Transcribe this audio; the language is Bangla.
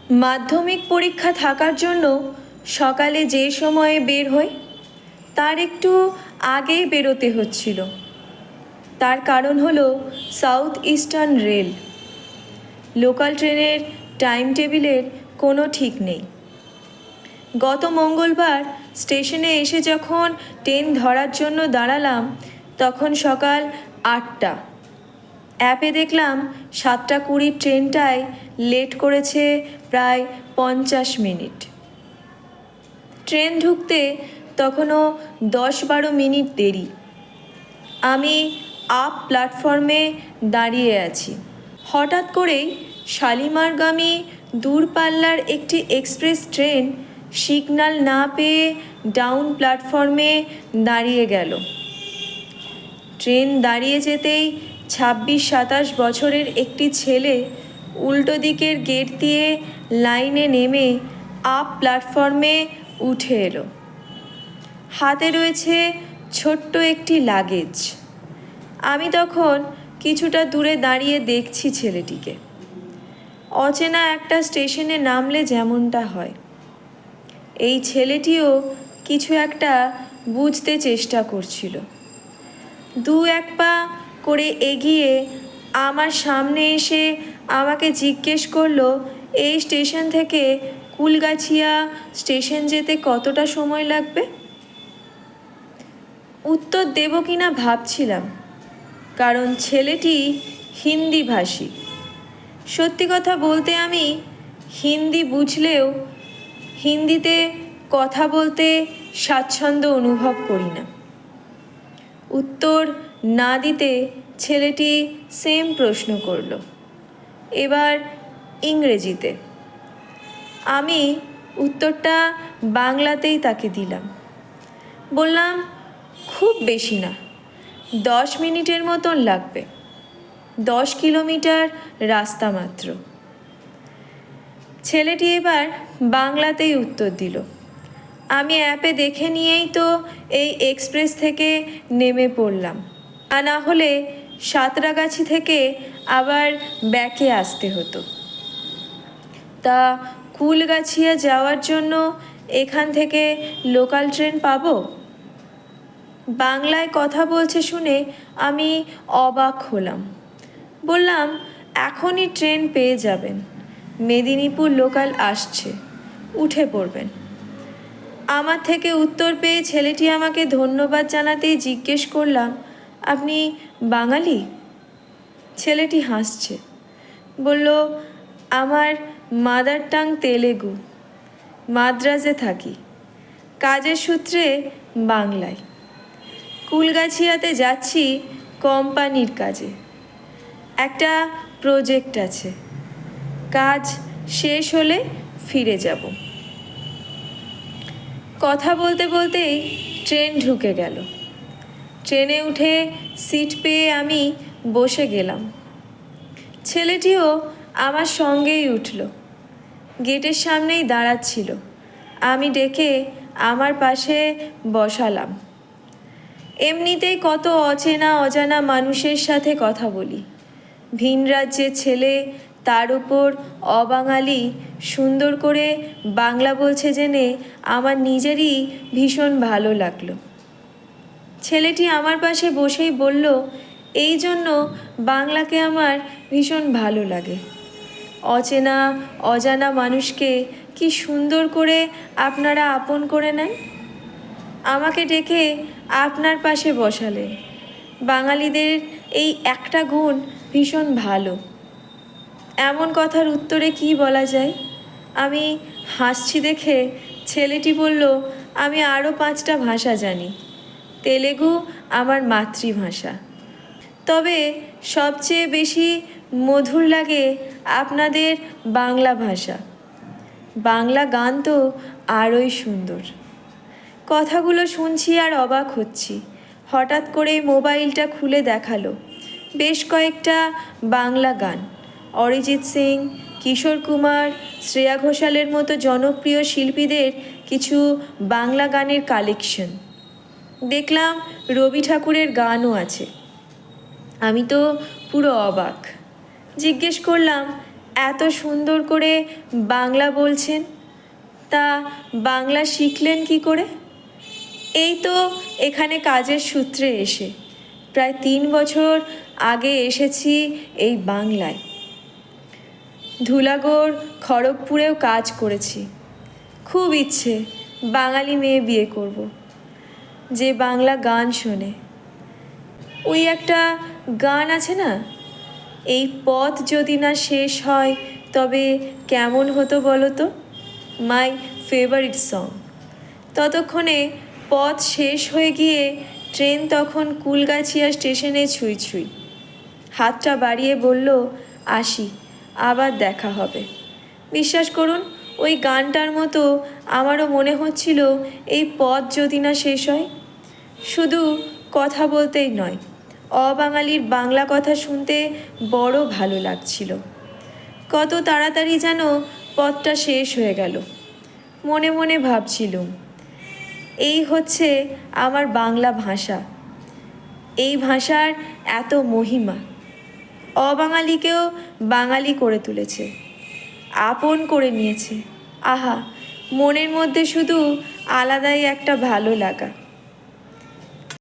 মাধ্যমিক পরীক্ষা থাকার জন্য সকালে যে সময়ে বের হই তার একটু আগেই বেরোতে হচ্ছিল। তার কারণ হলো সাউথ ইস্টার্ন রেল। লোকাল ট্রেনের টাইম টেবিলের কোনো ঠিক নেই। গত মঙ্গলবার স্টেশনে এসে যখন ট্রেন ধরার জন্য দাঁড়ালাম তখন সকাল 8টা। অ্যাপে দেখলাম 7:20 ট্রেনটায় লেট করেছে প্রায় 50 মিনিট। ট্রেন ঢুকতে তখনও 10-12 মিনিট দেরি। আমি আপ প্ল্যাটফর্মে দাঁড়িয়ে আছি। হঠাৎ করেই শালিমারগামী দূরপাল্লার একটি এক্সপ্রেস ট্রেন সিগন্যাল না পেয়ে ডাউন প্ল্যাটফর্মে দাঁড়িয়ে গেল। ট্রেন দাঁড়িয়ে যেতেই 26-27 বছরের একটি ছেলে উল্টো দিকের গেট দিয়ে লাইনে নেমে আপ প্ল্যাটফর্মে উঠে এলো। হাতে রয়েছে ছোট্ট একটি লাগেজ। আমি তখন কিছুটা দূরে দাঁড়িয়ে দেখছি ছেলেটিকে। অচেনা একটা স্টেশনে নামলে যেমনটা হয়, এই ছেলেটিও কিছু একটা বুঝতে চেষ্টা করছিল। 2-1 পা করে এগিয়ে আমার সামনে এসে আমাকে জিজ্ঞেস করলো এই স্টেশন থেকে কুলগাছিয়া স্টেশন যেতে কতটা সময় লাগবে। উত্তর দেব কিনা ভাবছিলাম, কারণ ছেলেটি হিন্দি ভাষী। সত্যি কথা বলতে আমি হিন্দি বুঝলেও হিন্দিতে কথা বলতে স্বাচ্ছন্দ্য অনুভব করি না। উত্তর না দিতে ছেলেটি সেম প্রশ্ন করল, এবার ইংরেজিতে। আমি উত্তরটা বাংলাতেই তাকে দিলাম। বললাম, খুব বেশি না, 10 মিনিটের মতন লাগবে, 10 কিলোমিটার রাস্তা মাত্র। ছেলেটি এবার বাংলাতেই উত্তর দিল, আমি অ্যাপে দেখে নিয়েই তো এই এক্সপ্রেস থেকে নেমে পড়লাম, আর না হলে সাঁতরাগাছি থেকে আবার ব্যাকে আসতে হতো। তা কুলগাছিয়া যাওয়ার জন্য এখান থেকে লোকাল ট্রেন পাবো? বাংলায় কথা বলছে শুনে আমি অবাক হলাম। বললাম, এখনই ট্রেন পেয়ে যাবেন, মেদিনীপুর লোকাল আসছে, উঠে পড়বেন। আমার থেকে উত্তর পেয়ে ছেলেটি আমাকে ধন্যবাদ জানাতেই জিজ্ঞেস করলাম, আপনি বাঙালি? ছেলেটি হাসছে, বলল, আমার মাদার টাং তেলেগু, মাদ্রাজে থাকি, কাজের সূত্রে বাংলায়। কুলগাছিয়াতে যাচ্ছি কোম্পানির কাজে, একটা প্রজেক্ট আছে, কাজ শেষ হলে ফিরে যাব। কথা বলতে বলতেই ট্রেন ঢুকে গেল। ট্রেনে উঠে সিট পেয়ে আমি বসে গেলাম। ছেলেটিও আমার সঙ্গেই উঠল। গেটের সামনেই দাঁড়াচ্ছিল। আমি ডেকে আমার পাশে বসালাম। এমনিতেই কত অচেনা অজানা মানুষের সাথে কথা বলি। ভিন রাজ্যের ছেলে, তার উপর অবাঙালি, সুন্দর করে বাংলা বলছে জেনে আমার নিজেরই ভীষণ ভালো লাগলো। ছেলেটি আমার পাশে বসেই বলল, এই জন্য বাংলাকে আমার ভীষণ ভালো লাগে। অচেনা অজানা মানুষকে কি সুন্দর করে আপনারা আপন করে নেন। আমাকে ডেকে আপনার পাশে বসালেন। বাঙালিদের এই একটা গুণ ভীষণ ভালো। এমন কথার উত্তরে কি বলা যায়? আমি হাসছি দেখে ছেলেটি বলল, আমি আরও 5টা ভাষা জানি, তেলেগু আমার মাতৃভাষা, তবে সবচেয়ে বেশি মধুর লাগে আপনাদের বাংলা ভাষা। বাংলা গান তো আরোই সুন্দর। কথাগুলো শুনছি আর অবাক হচ্ছি। হঠাৎ করে মোবাইলটা খুলে দেখালো বেশ কয়েকটা বাংলা গান, অরিজিৎ সিং, কিশোর কুমার, শ্রেয়া ঘোষালের মতো জনপ্রিয় শিল্পীদের কিছু বাংলা গানের কালেকশন। দেখলাম রবি ঠাকুরের গানও আছে। আমি তো পুরো অবাক। জিজ্ঞেস করলাম, এত সুন্দর করে বাংলা বলছেন, তা বাংলা শিখলেন কি করে? এই তো এখানে কাজের সূত্রে এসে প্রায় 3 বছর আগে এসেছি এই বাংলায়। ধুলাগড় খড়গপুরেও কাজ করেছি। খুব ইচ্ছে বাঙালি মেয়ে বিয়ে করব, যে বাংলা গান শোনে। ওই একটা গান আছে না, এই পথ যদি না শেষ হয় তবে কেমন হতো বলো তো? My favourite song. ততক্ষণে পথ শেষ হয়ে গিয়ে ট্রেন তখন কুলগাছিয়া স্টেশনে ছুঁই ছুঁই। হাতটা বাড়িয়ে বলল, আসি, আবার দেখা হবে। বিশ্বাস করুন, ওই গানটার মতো আমারও মনে হচ্ছিল এই পথ যদি না শেষ হয়। শুধু কথা বলতেই নয়, অবাঙালির বাংলা কথা শুনতে বড় ভালো লাগছিল। কত তাড়াতাড়ি যেন পথটা শেষ হয়ে গেল। মনে মনে ভাবছিলুম, এই হচ্ছে আমার বাংলা ভাষা। এই ভাষার এত মহিমা, অবাঙালিকেও বাঙালি করে তুলেছে, আপন করে নিয়েছে। আহা, মনের মধ্যে শুধু আলাদাই একটা ভালো লাগা।